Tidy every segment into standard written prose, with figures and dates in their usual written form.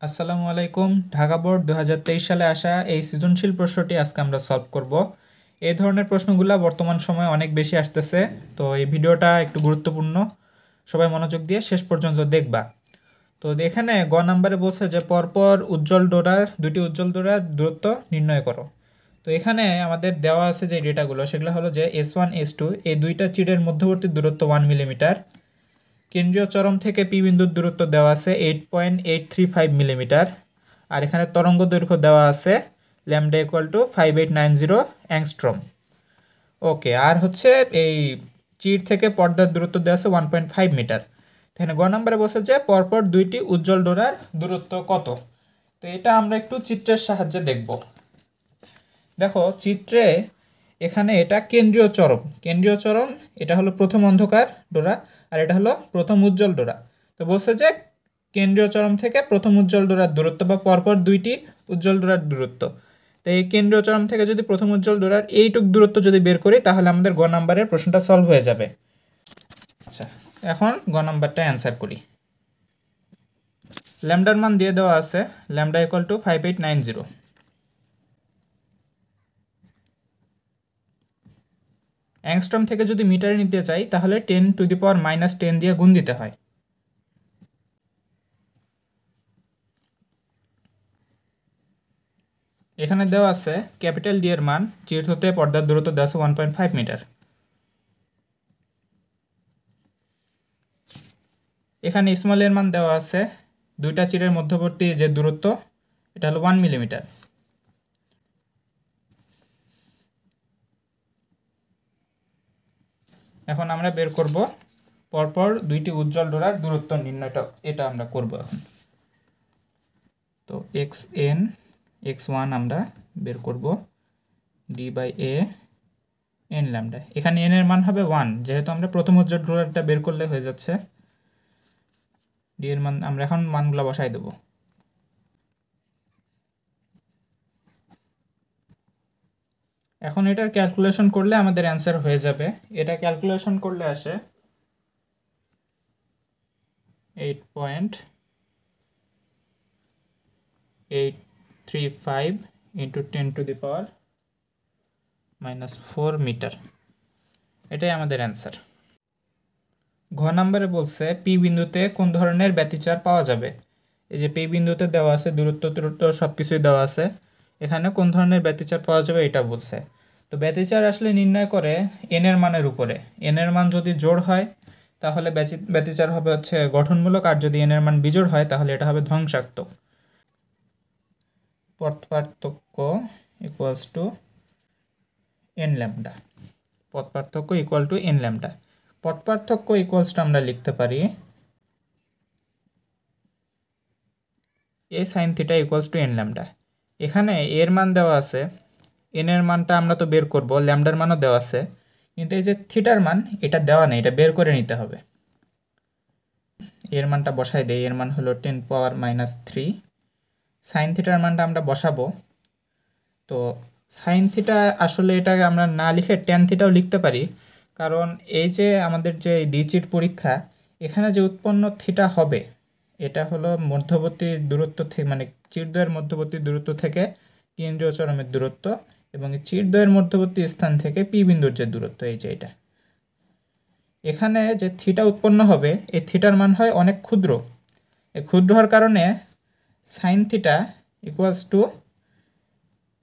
আসসালামু আলাইকুম। ঢাকা বোর্ড 2023 সালে আসা এই সৃজনশীল প্রশ্নটি আজকে আমরা সলভ করব। এই ধরনের প্রশ্নগুলো বর্তমান সময়ে অনেক বেশি আসতেছে, তো এই ভিডিওটা একটু গুরুত্বপূর্ণ, সবাই মনোযোগ দিয়ে শেষ পর্যন্ত দেখবা। তো এখানে গ নাম্বারে বলছে যে পরপর দুটি উজ্জ্বল ডোরার দূরত্ব নির্ণয় করো। তো এখানে আমাদের দেওয়া আছে যে ডেটাগুলো, সেগুলো হলো যে S1 S2 এই দুইটা চিড়ের মধ্যবর্তী দূরত্ব 1 মিলিমিটার। কেন্দ্রীয় চরম থেকে পি বিন্দুর দূরত্ব দেওয়া আছে 8.835 মিলিমিটার। আর এখানে তরঙ্গ দৈর্ঘ্য দেওয়া আছে ল্যামডা ইকুয়াল টু 5890 অ্যাংস্ট্রম। ওকে, আর হচ্ছে এই চির থেকে পর্দার দূরত্ব দেওয়া আছে 1.5 মিটার। এখানে গ নম্বরে বলছে যে পরপর দুইটি উজ্জ্বল ডোরার দূরত্ব কত। তো এটা আমরা একটু চিত্রের সাহায্যে দেখব। দেখো চিত্রে এখানে এটা কেন্দ্রীয় চরম, এটা হলো প্রথম অন্ধকার ডোরা, আর এটা হলো প্রথম উজ্জ্বল ডোরা। তো বলছে যে কেন্দ্রীয় চরম থেকে প্রথম উজ্জ্বল ডোরার দূরত্ব বা পরপর দুইটি উজ্জ্বল ডোরার দূরত্ব। তো এই কেন্দ্রীয় চরম থেকে যদি প্রথম উজ্জ্বল ডোরার এইটুক দূরত্ব যদি বের করি, তাহলে আমাদের গ নাম্বারের প্রশ্নটা সলভ হয়ে যাবে। আচ্ছা, এখন গ নাম্বারটা অ্যান্সার করি। ল্যামডার মান দিয়ে দেওয়া আছে ল্যামডা ইকুয়াল টু 5890। অ্যাংস্ট্রম থেকে যদি মিটারে নিতে চাই তাহলে 10⁻⁻10 দিয়ে গুণ দিতে হয়। এখানে দেওয়া আছে ক্যাপিটাল ডি এর মান চির হতে পর্দার দূরত্ব দেওয়া আছে 1.5 মিটার। এখানে স্মল এর মান দেওয়া আছে দুইটা চিরের মধ্যবর্তী যে দূরত্ব, এটা হলো 1 মিলিমিটার। এখন আমরা বের করব পরপর দুইটি উজ্জ্বল ডোরার দূরত্ব নির্ণয়টা, এটা আমরা করব এখন। তো x1 আমরা বের করব d/a n ল্যামডা। এখানে n এর মান হবে 1, যেহেতু আমরা প্রথম উজ্জ্বল ডোরারটা বের করলে হয়ে যাচ্ছে। d এর মান আমরা এখন মানগুলো বসাই দেব। এখন এটার ক্যালকুলেশন করলে আমাদের অ্যান্সার হয়ে যাবে। এটা ক্যালকুলেশন করলে আসে 8.835 ইন্টু 10⁻⁻4 মিটার। এটাই আমাদের অ্যান্সার। ঘ নাম্বারে বলছে পি বিন্দুতে কোন ধরনের ব্যতিচার পাওয়া যাবে। এই যে পি বিন্দুতে দেওয়া আছে দূরত্ব সব কিছুই দেওয়া আছে, এখানে কোন ধরনের ব্যতিচার পাওয়া যাবে এটা বলছে। তো ব্যতিচার আসলে নির্ণয় করে এন এর মানের উপরে। এন এর মান যদি জোড় হয় তাহলে ব্যতিচার হবে হচ্ছে গঠনমূলক, আর যদি এন এর মান বিজোড় হয় তাহলে এটা হবে ধ্বংসাত্মক। পথ পার্থক্য ইকুয়ালস টু এন ল্যামডা। পথ পার্থক্য ইকুয়াল টু এন ল্যামডা। পথ পার্থক্য ইকুয়ালসটা আমরা লিখতে পারি a sine theta equals to N lambda. এখানে এর মান দেওয়া আছে, এন এর মানটা আমরা তো বের করব, ল্যামডার মানও দেওয়া আছে, কিন্তু এই যে থিটার মান এটা দেওয়া নেই, এটা বের করে নিতে হবে। এর মানটা বসাই দেই, এর মান হলো 10⁻³ সাইন থিটার মানটা আমরা বসাবো। তো সাইন থিটা আসলে এটাকে আমরা না লিখে ট্যান থিটাও লিখতে পারি, কারণ এই যে আমাদের যে দ্বিচির পরীক্ষা, এখানে যে উৎপন্ন থিটা হবে এটা হলো মধ্যবর্তী দূরত্ব থেকে, মানে চিরদ্বয়ের মধ্যবর্তী দূরত্ব থেকে কেন্দ্রীয় চরমের দূরত্ব, এবং এই চিরদ্বয়ের মধ্যবর্তী স্থান থেকে পি বিন্দুর যে দূরত্ব, এই যে এটা। এখানে যে থিটা উৎপন্ন হবে এই থিটার মান হয় অনেক ক্ষুদ্র। এই ক্ষুদ্র হওয়ার কারণে sign theta equals two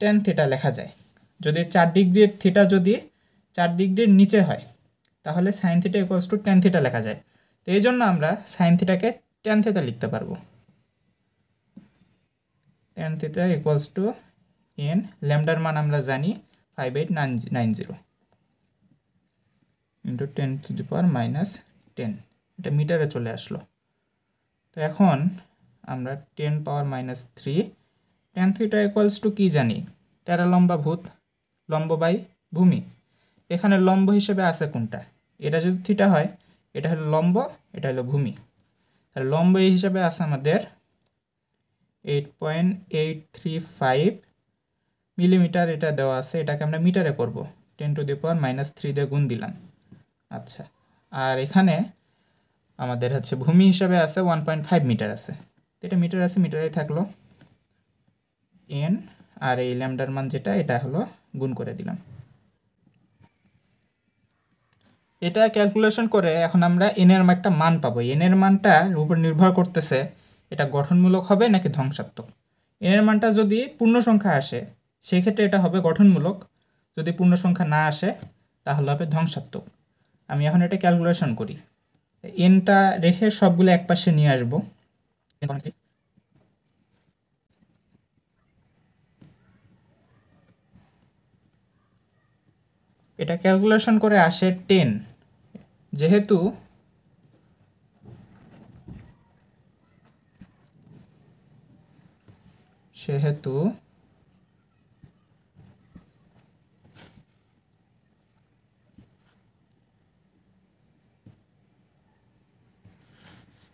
tan theta লেখা যায়। যদি 4 ডিগ্রির থিটা যদি 4 ডিগ্রির নিচে হয় তাহলে sign theta equals two tan theta লেখা যায়। তো এই জন্য আমরা সাইন থিটাকে ট্যান থিটা লিখতে পারবো। Tan theta equals to N, ল্যামডার মান আমরা জানি 5890 ইন্টু 10⁻⁻10। এটা মিটারে চলে আসলো। তো এখন আমরা 10⁻³ ট্যান থিটা ইকুয়ালস টু কী জানি, টেরালম্বা ভূত, লম্ব বাই ভূমি। এখানে লম্ব হিসেবে আছে কোনটা, এটা যদি থিটা হয় এটা হলো লম্ব, এটা হলো ভূমি। তাহলে লম্ব এই হিসাবে আছে আমাদের 8.835 মিলিমিটার, এটা দেওয়া আছে, এটাকে আমরা মিটারে করব, 10⁻³ দিয়ে গুণ দিলাম। আচ্ছা, আর এখানে আমাদের হচ্ছে ভূমি হিসাবে আছে 1.5 মিটার আছে। এটা মিটার আছে, মিটারে থাকলো n, আর এই ল্যামডার মান যেটা এটা হলো গুণ করে দিলাম। এটা ক্যালকুলেশন করে এখন আমরা n এর একটা মান পাবো। n এর মানটার উপর নির্ভর করতেছে এটা গঠনমূলক হবে নাকি ধ্বংসাত্মক। n এর মানটা যদি পূর্ণ সংখ্যা আসে সেই ক্ষেত্রে এটা হবে গঠনমূলক, যদি পূর্ণ সংখ্যা না আসে তাহলে হবে ধ্বংসাত্মক। আমি এখন এটা ক্যালকুলেশন করি। nটা রেখে সবগুলো একপাশে নিয়ে আসবো। এটা ক্যালকুলেশন করে আসে 10, যেহেতু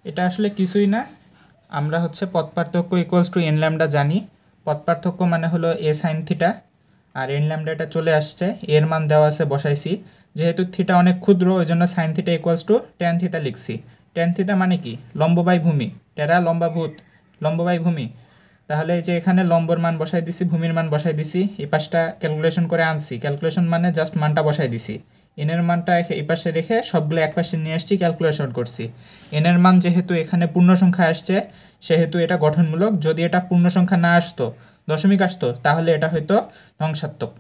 এটা আসলে কিছুই না, আমরা হচ্ছে পথ পার্থক্য ইকুয়ালস টু n ল্যামডা জানি। পথ পার্থক্য মানে হলো a সাইন থিটা, আর n ল্যামডা এটা চলে আসছে, এর মান দেওয়া আছে বসাইছি। যেহেতু থিটা অনেক ক্ষুদ্র ওই জন্য sign theta equals two tan theta লিখছি। ট্যান থিটা মানে কি? লম্ব বাই ভূমি, টেরা লম্বা ভূত, লম্ব বাই ভূমি। তাহলে এই যে এখানে লম্বর মান বসাই দিছি, ভূমির মান বসাই দিছি, এই পাশটা ক্যালকুলেশন করে আনছি। ক্যালকুলেশন মানে জাস্ট মানটা বসাই দিছি। এন এর মানটা এই পাশে রেখে সবগুলো এক পাশে নিয়ে আসছি, ক্যালকুলেশন করছি। এন এর মান যেহেতু এখানে পূর্ণ সংখ্যা আসছে সেহেতু এটা গঠনমূলক। যদি এটা পূর্ণ সংখ্যা না আসতো, দশমিক আসতো, তাহলে এটা হয়তো ধ্বংসাত্মক।